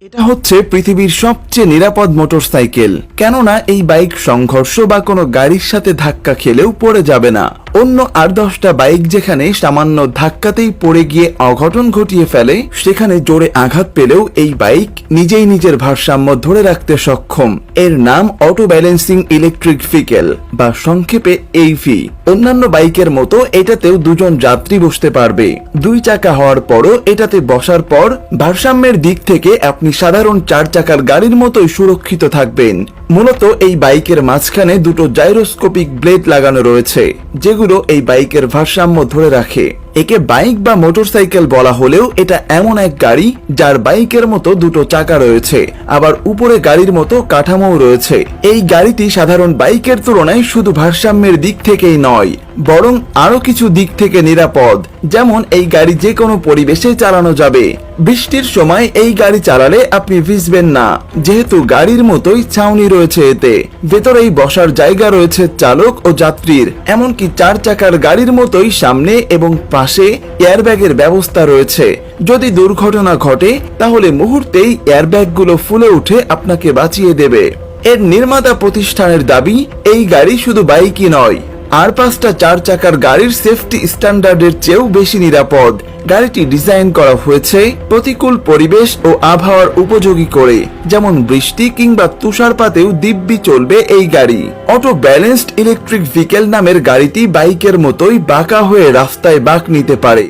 এটা হচ্ছে পৃথিবীর সবচেয়ে নিরাপদ মোটরসাইকেল, কেননা এই বাইক সংঘর্ষ বা কোনো গাড়ির সাথে ধাক্কা খেলেও পড়ে যাবে না। অন্য 8-10টা বাইক যেখানে সামান্য ধাক্কাতেই পড়ে গিয়ে অঘটন ঘটিয়ে ফেলে, সেখানে জোরে আঘাত পেলেও এই বাইক নিজেই নিজের ভারসাম্য ধরে রাখতে সক্ষম। এর নাম অটো ব্যালেন্সিং ইলেকট্রিক ভেহিকেল বা সংক্ষেপে এইভি। অন্যান্য বাইকের মতো এটাতেও দুজন যাত্রী বসতে পারবে। 2 চাকা হওয়ার পরও এটাতে বসার পর ভারসাম্যের দিক থেকে আপনি সাধারণ 4 চাকার গাড়ির মতোই সুরক্ষিত থাকবেন। মূলত এই বাইকের মাঝখানে দুটো জাইরোস্কোপিক ব্লেড লাগানো রয়েছে, যেগুলো এই বাইকের ভারসাম্য ধরে রাখে। একে বাইক বা মোটরসাইকেল বলা হলেও এটা এমন এক গাড়ি যার বাইকের মতো দুটো চাকা রয়েছে, আবার উপরে গাড়ির মতো কাঠামোও রয়েছে। এই গাড়িটি সাধারণ বাইকের তুলনায় শুধু ভারসাম্যের দিক থেকেই নয়, বরং আরো কিছু দিক থেকে নিরাপদ। যেমন এই গাড়ি যে কোনো পরিবেশে চালানো যাবে। বৃষ্টির সময় এই গাড়ি চালালে আপনি ভিজবেন না, যেহেতু গাড়ির মতোই ছাউনি রয়েছে এতে। ভেতরেই বসার জায়গা রয়েছে চালক ও যাত্রীর, এমনকি 4 চাকার গাড়ির মতোই সামনে এবং পাশে এয়ারব্যাগের ব্যবস্থা রয়েছে। যদি দুর্ঘটনা ঘটে তাহলে মুহূর্তেই এয়ারব্যাগগুলো ফুলে উঠে আপনাকে বাঁচিয়ে দেবে। এর নির্মাতা প্রতিষ্ঠানের দাবি, এই গাড়ি শুধু বাইকই নয়, আর 5টা 4 চাকার গাড়ির সেফটি স্ট্যান্ডার্ডের চেয়েও বেশি নিরাপদ। গাড়িটি ডিজাইন করা হয়েছে প্রতিকূল পরিবেশ ও আবহাওয়ার উপযোগী করে, যেমন বৃষ্টি কিংবা তুষারপাতেও দিব্যি চলবে এই গাড়ি। অটো ব্যালেন্সড ইলেকট্রিক ভেহিকেল নামের গাড়িটি বাইকের মতোই বাঁকা হয়ে রাস্তায় বাঁক নিতে পারে।